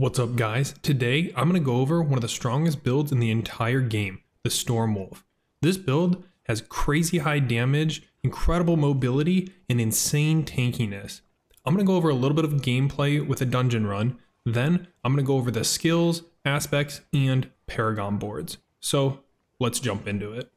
What's up guys? Today I'm going to go over one of the strongest builds in the entire game, the Stormwolf. This build has crazy high damage, incredible mobility, and insane tankiness. I'm going to go over a little bit of gameplay with a dungeon run, then I'm going to go over the skills, aspects, and Paragon boards. So let's jump into it.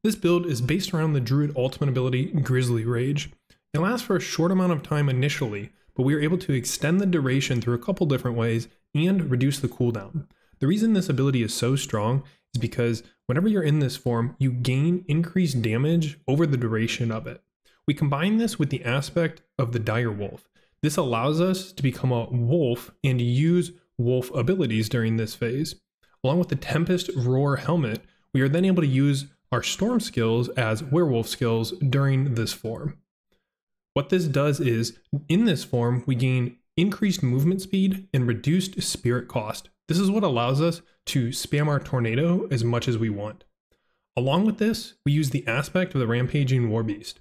This build is based around the Druid ultimate ability, Grizzly Rage. It lasts for a short amount of time initially, but we are able to extend the duration through a couple different ways and reduce the cooldown. The reason this ability is so strong is because whenever you're in this form, you gain increased damage over the duration of it. We combine this with the aspect of the Dire Wolf. This allows us to become a wolf and use wolf abilities during this phase. Along with the Tempest Roar helmet, we are then able to use our storm skills as werewolf skills during this form. What this does is, in this form, we gain increased movement speed and reduced spirit cost. This is what allows us to spam our tornado as much as we want. Along with this, we use the aspect of the Rampaging Warbeast.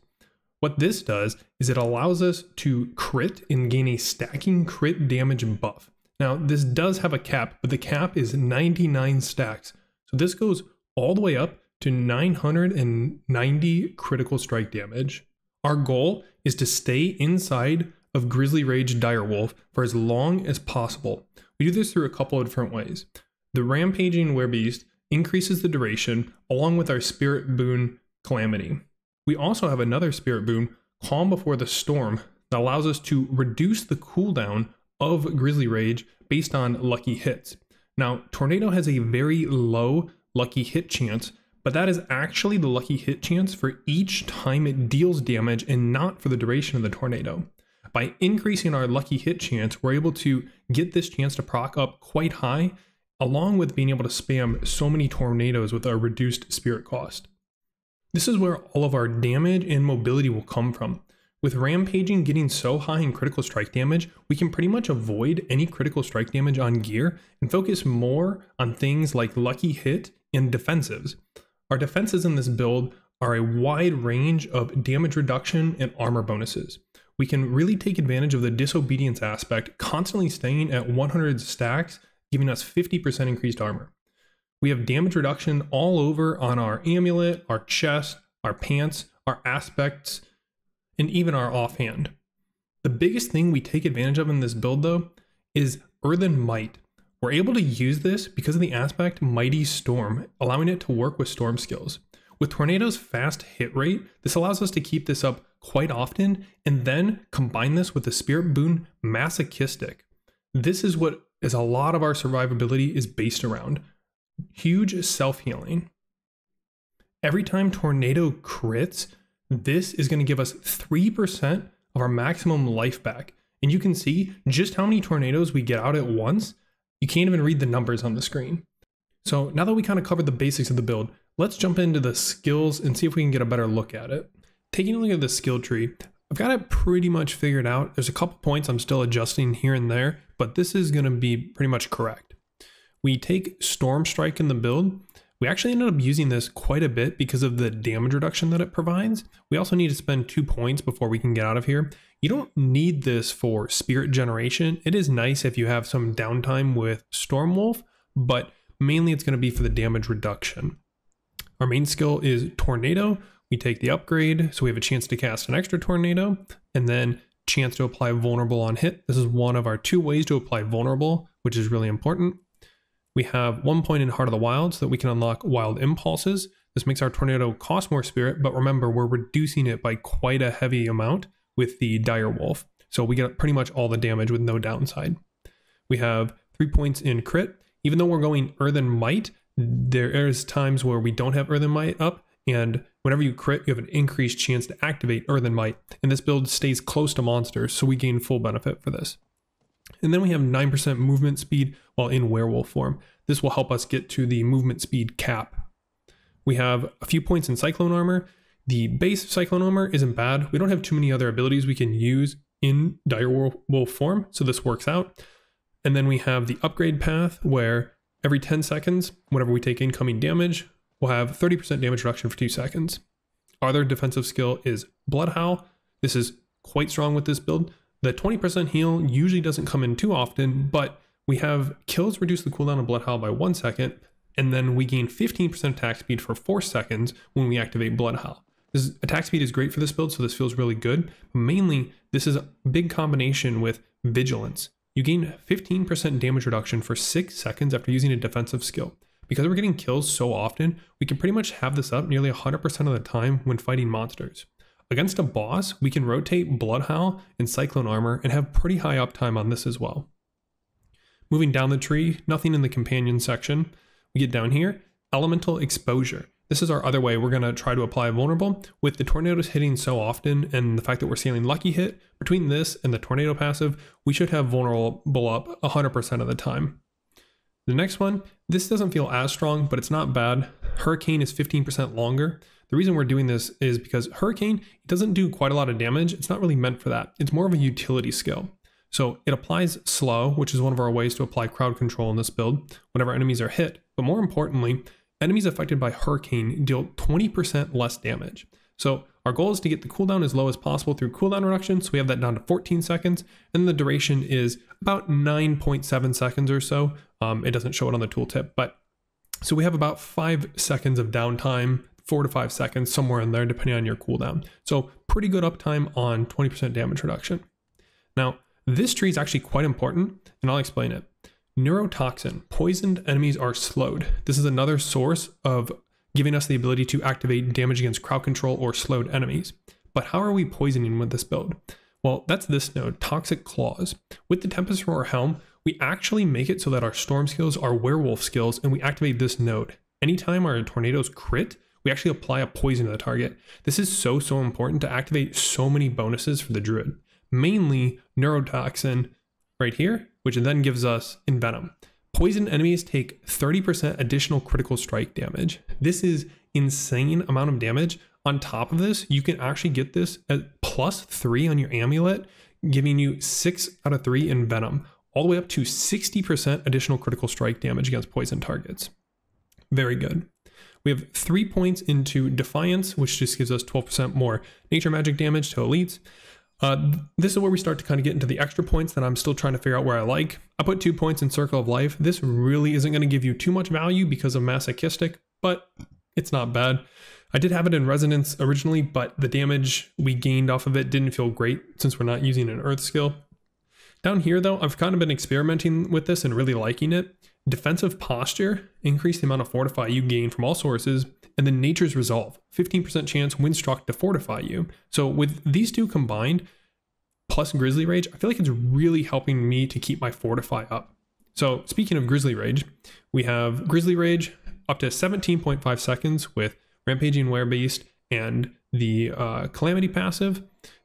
What this does is it allows us to crit and gain a stacking crit damage buff. Now, this does have a cap, but the cap is 99 stacks. So this goes all the way up to 990 critical strike damage. Our goal is to stay inside of Grizzly Rage Direwolf for as long as possible. We do this through a couple of different ways. The Rampaging Werebeast increases the duration along with our Spirit Boon Calamity. We also have another Spirit Boon, Calm Before the Storm, that allows us to reduce the cooldown of Grizzly Rage based on lucky hits. Now, Tornado has a very low lucky hit chance, but that is actually the lucky hit chance for each time it deals damage and not for the duration of the tornado. By increasing our lucky hit chance, we're able to get this chance to proc up quite high, along with being able to spam so many tornadoes with our reduced spirit cost. This is where all of our damage and mobility will come from. With Rampaging getting so high in critical strike damage, we can pretty much avoid any critical strike damage on gear and focus more on things like lucky hit and defensives. Our defenses in this build are a wide range of damage reduction and armor bonuses. We can really take advantage of the disobedience aspect, constantly staying at 100 stacks, giving us 50% increased armor. We have damage reduction all over on our amulet, our chest, our pants, our aspects, and even our offhand. The biggest thing we take advantage of in this build though is Earthen Might. We're able to use this because of the aspect Mighty Storm, allowing it to work with storm skills. With Tornado's fast hit rate, this allows us to keep this up quite often and then combine this with the Spirit Boon Masochistic. This is what a lot of our survivability is based around. Huge self-healing. Every time Tornado crits, this is going to give us 3% of our maximum life back. And you can see just how many tornadoes we get out at once. You can't even read the numbers on the screen. So now that we kind of covered the basics of the build, let's jump into the skills and see if we can get a better look at it. Taking a look at the skill tree, I've got it pretty much figured out. There's a couple points I'm still adjusting here and there, but this is going to be pretty much correct. We take Storm Strike in the build. We actually ended up using this quite a bit because of the damage reduction that it provides. We also need to spend 2 points before we can get out of here. You don't need this for spirit generation. It is nice if you have some downtime with Stormwolf, but mainly it's going to be for the damage reduction. Our main skill is Tornado. We take the upgrade, so we have a chance to cast an extra Tornado, and then chance to apply Vulnerable on hit. This is one of our 2 ways to apply Vulnerable, which is really important. We have 1 point in Heart of the Wild so that we can unlock Wild Impulses. This makes our Tornado cost more spirit, but remember, we're reducing it by quite a heavy amount with the Dire Wolf. So we get pretty much all the damage with no downside. We have 3 points in crit. Even though we're going Earthen Might, there is times where we don't have Earthen Might up, and whenever you crit, you have an increased chance to activate Earthen Might, and this build stays close to monsters, so we gain full benefit for this. And then we have 9% movement speed while in werewolf form. This will help us get to the movement speed cap. We have a few points in Cyclone Armor. The base Cyclone Armor isn't bad. We don't have too many other abilities we can use in Direwolf form, so this works out. And then we have the upgrade path where every 10 seconds, whenever we take incoming damage, we'll have 30% damage reduction for 2 seconds. Our other defensive skill is Blood Howl. This is quite strong with this build. The 20% heal usually doesn't come in too often, but we have kills reduce the cooldown of Blood Howl by 1 second, and then we gain 15% attack speed for 4 seconds when we activate Blood Howl. This attack speed is great for this build, so this feels really good. But mainly, this is a big combination with Vigilance. You gain 15% damage reduction for 6 seconds after using a defensive skill. Because we're getting kills so often, we can pretty much have this up nearly 100% of the time when fighting monsters. Against a boss, we can rotate Blood Howl and Cyclone Armor and have pretty high uptime on this as well. Moving down the tree, nothing in the companion section. We get down here, Elemental Exposure. This is our other way we're going to try to apply Vulnerable. With the tornadoes hitting so often and the fact that we're scaling Lucky Hit, between this and the Tornado passive, we should have Vulnerable up 100% of the time. The next one, this doesn't feel as strong, but it's not bad. Hurricane is 15% longer. The reason we're doing this is because Hurricane doesn't do quite a lot of damage. It's not really meant for that. It's more of a utility skill. So it applies slow, which is one of our ways to apply crowd control in this build whenever enemies are hit. But more importantly, enemies affected by Hurricane deal 20% less damage. So our goal is to get the cooldown as low as possible through cooldown reduction. So we have that down to 14 seconds, and the duration is about 9.7 seconds or so. It doesn't show it on the tooltip, but so we have about 5 seconds of downtime, 4 to 5 seconds, somewhere in there, depending on your cooldown. So pretty good uptime on 20% damage reduction. Now, this tree is actually quite important, and I'll explain it. Neurotoxin. Poisoned enemies are slowed. This is another source of giving us the ability to activate damage against crowd control or slowed enemies. But how are we poisoning with this build? Well, that's this node, Toxic Claws. With the Tempest Roar Helm, we actually make it so that our storm skills are werewolf skills, and we activate this node. Anytime our tornadoes crit, we actually apply a poison to the target. This is so important to activate so many bonuses for the Druid. Mainly Neurotoxin right here, which then gives us Envenom. Poisoned enemies take 30% additional critical strike damage. This is insane amount of damage. On top of this, you can actually get this at +3 on your amulet, giving you 6 out of 3 in Venom, all the way up to 60% additional critical strike damage against poison targets. Very good. We have 3 points into Defiance, which just gives us 12% more nature magic damage to elites. This is where we start to kind of get into the extra points that I'm still trying to figure out where I like. I put 2 points in Circle of Life. This really isn't going to give you too much value because of Masochistic, but it's not bad. I did have it in Resonance originally, but the damage we gained off of it didn't feel great since we're not using an Earth skill. Down here though, I've kind of been experimenting with this and really liking it. Defensive Posture, increase the amount of Fortify you gain from all sources, and then Nature's Resolve, 15% chance when struck to fortify you. So with these two combined, plus Grizzly Rage, I feel like it's really helping me to keep my Fortify up. So speaking of Grizzly Rage, we have Grizzly Rage up to 17.5 seconds with Rampaging Werebeast and the Calamity passive.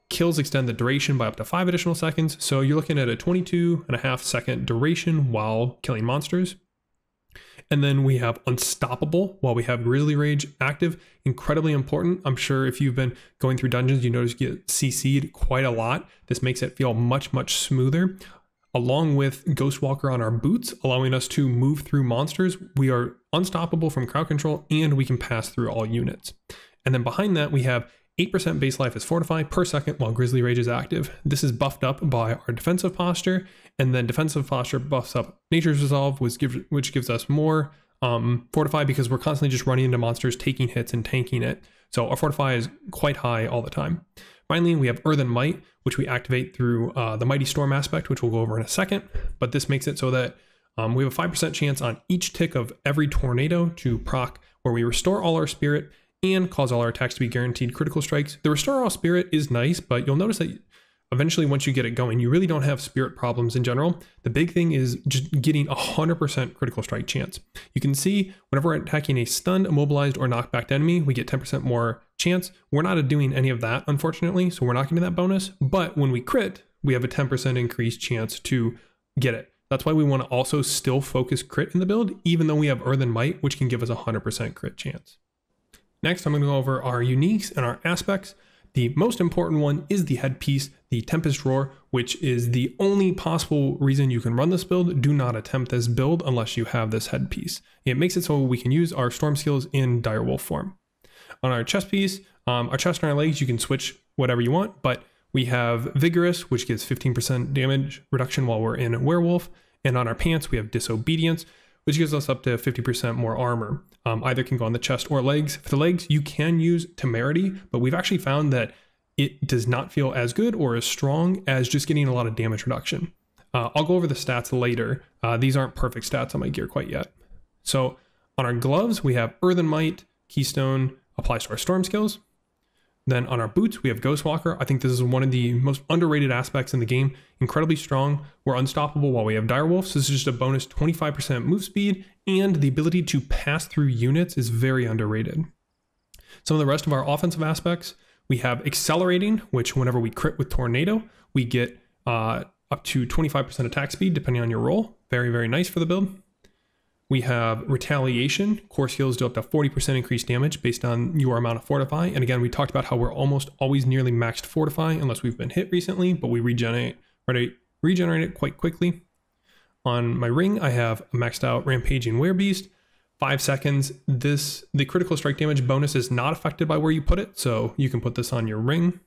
Kills extend the duration by up to 5 additional seconds, so you're looking at a 22.5 second duration while killing monsters. And then we have Unstoppable while we have Grizzly Rage active. Incredibly important. I'm sure if you've been going through dungeons, you notice you get CC'd quite a lot. This makes it feel much smoother. Along with Ghostwalker on our boots, allowing us to move through monsters. We are unstoppable from crowd control, and we can pass through all units. And then behind that, we have 8% base life is Fortify per second while Grizzly Rage is active. This is buffed up by our Defensive Posture, and then Defensive Posture buffs up Nature's Resolve, which gives us more Fortify because we're constantly just running into monsters, taking hits and tanking it. So our Fortify is quite high all the time. Finally, we have Earthen Might, which we activate through the Mighty Storm aspect, which we'll go over in a second. But this makes it so that we have a 5% chance on each tick of every tornado to proc, where we restore all our spirit and cause all our attacks to be guaranteed critical strikes. The Restore All Spirit is nice, but you'll notice that eventually once you get it going, you really don't have spirit problems in general. The big thing is just getting 100% critical strike chance. You can see whenever we're attacking a stunned, immobilized, or knockback enemy, we get 10% more chance. We're not doing any of that, unfortunately, so we're not getting that bonus. But when we crit, we have a 10% increased chance to get it. That's why we want to also still focus crit in the build, even though we have Earthen Might, which can give us 100% crit chance. Next, I'm going to go over our uniques and our aspects. The most important one is the headpiece, the Tempest Roar, which is the only possible reason you can run this build. Do not attempt this build unless you have this headpiece. It makes it so we can use our storm skills in Direwolf form. On our chest piece, our chest and our legs, you can switch whatever you want, but we have Vigorous, which gives 15% damage reduction while we're in Werewolf, And on our pants, we have Disobedience, which gives us up to 50% more armor. Either can go on the chest or legs. For the legs, you can use Temerity, but we've actually found that it does not feel as good or as strong as just getting a lot of damage reduction. I'll go over the stats later. These aren't perfect stats on my gear quite yet. So on our gloves, we have Earthen Might, Keystone, applies to our storm skills. Then on our boots, we have Ghostwalker. I think this is one of the most underrated aspects in the game. Incredibly strong. We're unstoppable while we have Direwolf. So this is just a bonus 25% move speed, and the ability to pass through units is very underrated. Some of the rest of our offensive aspects, we have Accelerating, which whenever we crit with Tornado, we get up to 25% attack speed depending on your roll. Very, very nice for the build. We have Retaliation. Core skills do up to 40% increased damage based on your amount of Fortify. And again, we talked about how we're almost always nearly maxed Fortify unless we've been hit recently, but we regenerate it quite quickly. On my ring, I have a maxed out Rampaging Werebeast. 5 seconds. The critical strike damage bonus is not affected by where you put it, so you can put this on your ring.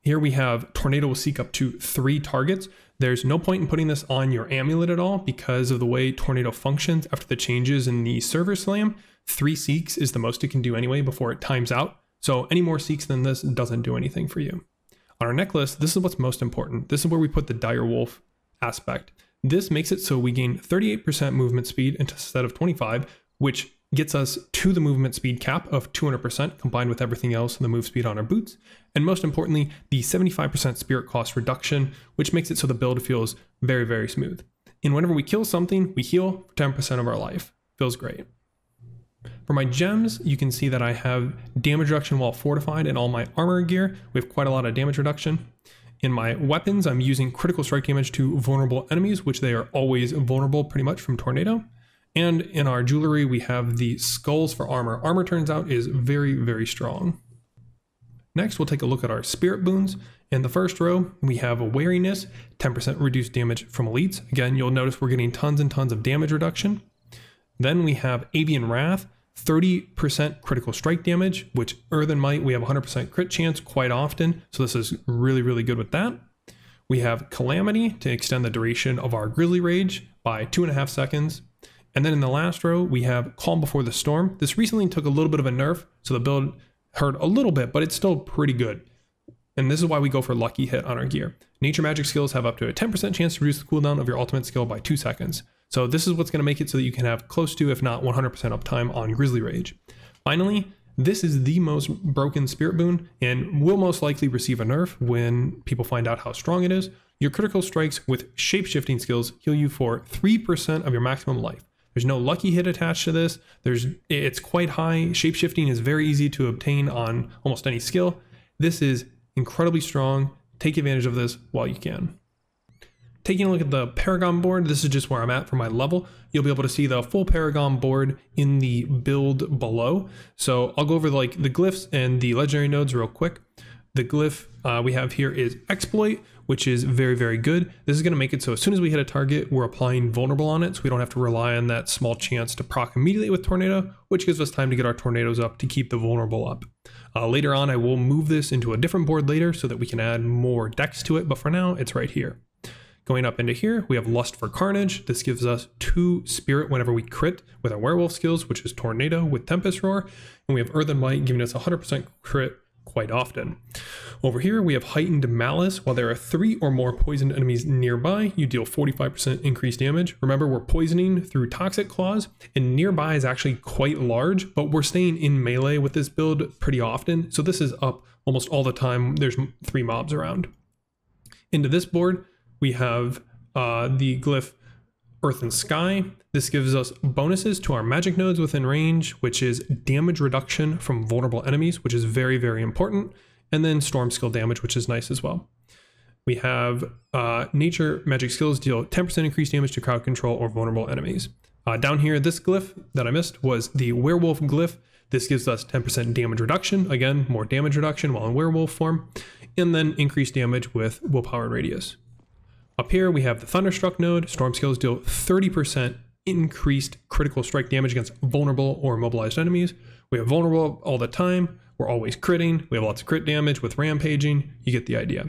Here we have Tornado will seek up to 3 targets. There's no point in putting this on your amulet at all because of the way Tornado functions after the changes in the server slam. 3 seeks is the most it can do anyway before it times out. So any more seeks than this doesn't do anything for you. On our necklace, this is what's most important. This is where we put the Direwolf aspect. This makes it so we gain 38% movement speed instead of 25, which gets us to the movement speed cap of 200% combined with everything else in the move speed on our boots. And most importantly, the 75% spirit cost reduction, which makes it so the build feels very, very smooth. And whenever we kill something, we heal for 10% of our life. Feels great. For my gems, you can see that I have damage reduction while fortified in all my armor gear. We have quite a lot of damage reduction. In my weapons, I'm using critical strike damage to vulnerable enemies, which they are always vulnerable pretty much from Tornado. And in our jewelry, we have the skulls for armor. Armor turns out is very, very strong. Next, we'll take a look at our spirit boons. In the first row, we have a wariness, 10% reduced damage from elites. Again, you'll notice we're getting tons and tons of damage reduction. Then we have Avian Wrath, 30% critical strike damage, which Earthen Might, we have 100% crit chance quite often. So this is really, really good with that. We have Calamity to extend the duration of our Grizzly Rage by 2.5 seconds. And then in the last row, we have Calm Before the Storm. This recently took a little bit of a nerf, so the build hurt a little bit, but it's still pretty good. And this is why we go for Lucky Hit on our gear. Nature Magic skills have up to a 10% chance to reduce the cooldown of your ultimate skill by 2 seconds. So this is what's going to make it so that you can have close to, if not 100% uptime on Grizzly Rage. Finally, this is the most broken spirit boon and will most likely receive a nerf when people find out how strong it is. Your critical strikes with shape-shifting skills heal you for 3% of your maximum life. There's no lucky hit attached to this. It's quite high. Shapeshifting is very easy to obtain on almost any skill. This is incredibly strong. Take advantage of this while you can. Taking a look at the Paragon board, this is just where I'm at for my level. You'll be able to see the full Paragon board in the build below. So I'll go over the glyphs and the legendary nodes real quick. The glyph we have here is Exploit, which is very, very good. This is going to make it so as soon as we hit a target, we're applying vulnerable on it, so we don't have to rely on that small chance to proc immediately with Tornado, which gives us time to get our tornadoes up to keep the vulnerable up. Later on, I will move this into a different board later so that we can add more decks to it, but for now, it's right here. Going up into here, we have Lust for Carnage. This gives us 2 spirit whenever we crit with our werewolf skills, which is Tornado with Tempest Roar, and we have Earthen Might giving us 100% crit quite often. Over here, we have Heightened Malice. While there are 3 or more poisoned enemies nearby, you deal 45% increased damage. Remember, we're poisoning through Toxic Claws, and nearby is actually quite large, but we're staying in melee with this build pretty often, so this is up almost all the time there's 3 mobs around. Into this board, we have the glyph Earth and Sky. This gives us bonuses to our magic nodes within range, which is damage reduction from vulnerable enemies, which is very, very important. And then storm skill damage, which is nice as well. We have nature magic skills deal 10% increased damage to crowd control or vulnerable enemies. Down here, this glyph that I missed was the werewolf glyph. This gives us 10% damage reduction. Again, more damage reduction while in werewolf form. And then increased damage with willpower and radius. Up here, we have the Thunderstruck node. Storm skills deal 30% increased critical strike damage against vulnerable or immobilized enemies. We have vulnerable all the time. We're always critting. We have lots of crit damage with rampaging. You get the idea.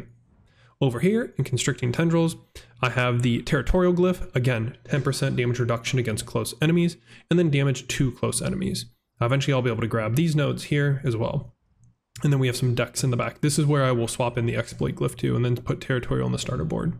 Over here in Constricting Tendrils, I have the Territorial Glyph, again, 10% damage reduction against close enemies, and then damage to close enemies. Eventually I'll be able to grab these nodes here as well. And then we have some decks in the back. This is where I will swap in the Exploit Glyph to, and then put Territorial on the starter board.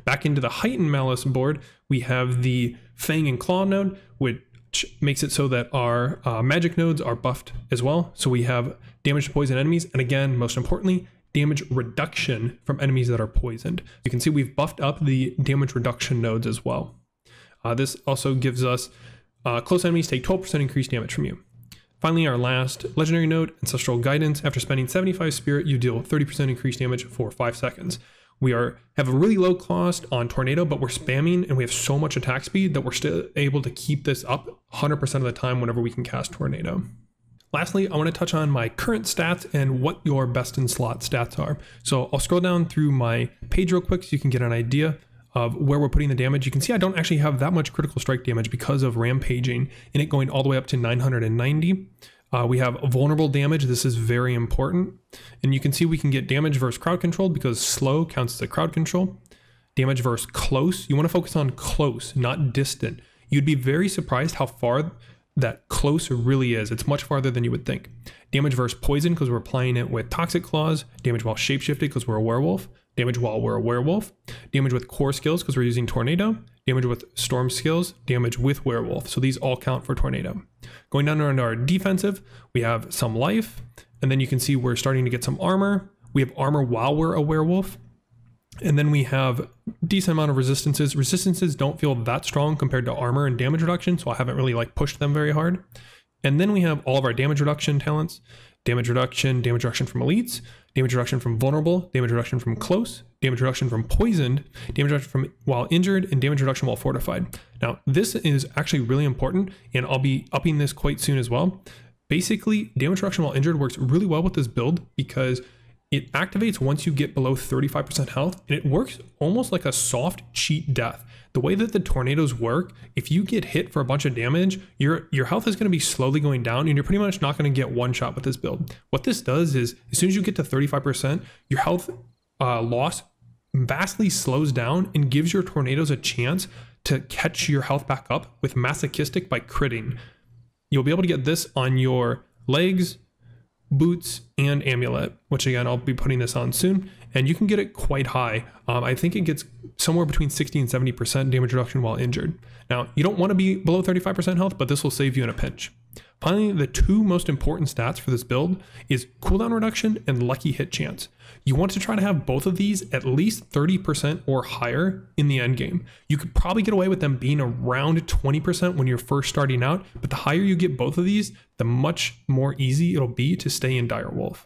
Back into the Heightened Malice board, we have the Fang and Claw node, which makes it so that our magic nodes are buffed as well. So we have damage to poison enemies, and again, most importantly, damage reduction from enemies that are poisoned. You can see we've buffed up the damage reduction nodes as well. This also gives us close enemies take 12% increased damage from you. Finally, our last legendary node, Ancestral Guidance. After spending 75 spirit, you deal 30% increased damage for 5 seconds. We have a really low cost on Tornado, but we're spamming and we have so much attack speed that we're still able to keep this up 100% of the time whenever we can cast Tornado. Lastly, I want to touch on my current stats and what your best in slot stats are. So I'll scroll down through my page real quick so you can get an idea of where we're putting the damage. You can see I don't actually have that much critical strike damage because of rampaging and it going all the way up to 990. We have vulnerable damage. This is very important. And you can see we can get damage versus crowd control because slow counts as a crowd control. Damage versus close. You want to focus on close, not distant. You'd be very surprised how far that close really is. It's much farther than you would think. Damage versus poison because we're applying it with toxic claws. Damage while shapeshifted because we're a werewolf. Damage while we're a werewolf. Damage with core skills because we're using tornado. Damage with storm skills. Damage with werewolf. So these all count for tornado. Going down around our defensive, we have some life. And then you can see we're starting to get some armor. We have armor while we're a werewolf. And then we have decent amount of resistances. Resistances don't feel that strong compared to armor and damage reduction, so I haven't really pushed them very hard. And then we have all of our damage reduction talents. Damage reduction from elites, damage reduction from vulnerable, damage reduction from close, damage reduction from poisoned, damage reduction from while injured, and damage reduction while fortified. Now, this is actually really important, and I'll be upping this quite soon as well. Basically, damage reduction while injured works really well with this build because it activates once you get below 35% health, and it works almost like a soft cheat death. The way that the tornadoes work, if you get hit for a bunch of damage, your health is going to be slowly going down, and you're pretty much not going to get one shot with this build. What this does is, as soon as you get to 35%, your health loss vastly slows down and gives your tornadoes a chance to catch your health back up with masochistic by critting. You'll be able to get this on your legs, boots, and amulet, which again, I'll be putting this on soon, and you can get it quite high. I think it gets somewhere between 60 and 70% damage reduction while injured. Now, you don't want to be below 35% health, but this will save you in a pinch. Finally, the two most important stats for this build is cooldown reduction and lucky hit chance. You want to try to have both of these at least 30% or higher in the end game. You could probably get away with them being around 20% when you're first starting out, but the higher you get both of these, the much more easy it'll be to stay in Direwolf.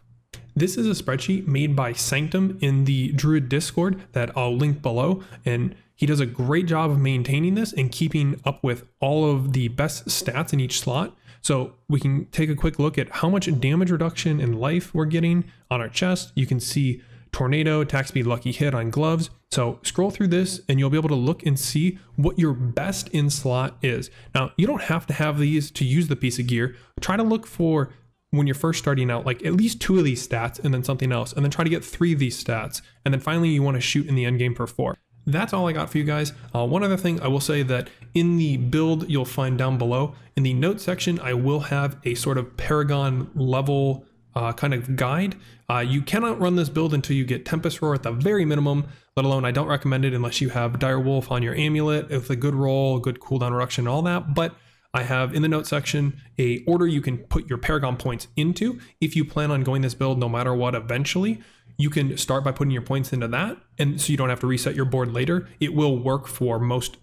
This is a spreadsheet made by Sanctum in the Druid Discord that I'll link below, and he does a great job of maintaining this and keeping up with all of the best stats in each slot. So we can take a quick look at how much damage reduction in life we're getting on our chest. You can see tornado, attack speed, lucky hit on gloves. So scroll through this and you'll be able to look and see what your best in slot is. Now, you don't have to have these to use the piece of gear. Try to look for, when you're first starting out, like at least 2 of these stats and then something else, and then try to get 3 of these stats. And then finally you want to shoot in the end game for 4. That's all I got for you guys. One other thing I will say that in the build you'll find down below, in the notes section, I will have a sort of Paragon level kind of guide. You cannot run this build until you get Tempest Roar at the very minimum, let alone I don't recommend it unless you have Direwolf on your amulet with a good roll, good cooldown reduction, all that. But I have in the notes section a order you can put your Paragon points into if you plan on going this build no matter what eventually. You can start by putting your points into that, and so you don't have to reset your board later. It will work for most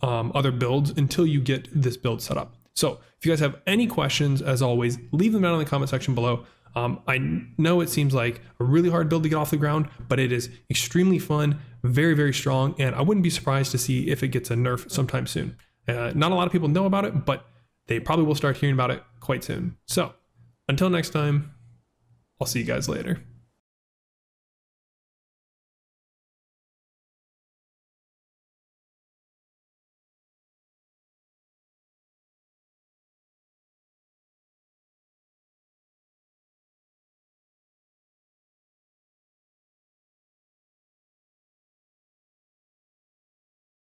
other builds until you get this build set up. So if you guys have any questions, as always, leave them down in the comment section below. I know it seems like a really hard build to get off the ground, but it is extremely fun, very, very strong, and I wouldn't be surprised to see if it gets a nerf sometime soon. Not a lot of people know about it, but they probably will start hearing about it quite soon. So until next time, I'll see you guys later.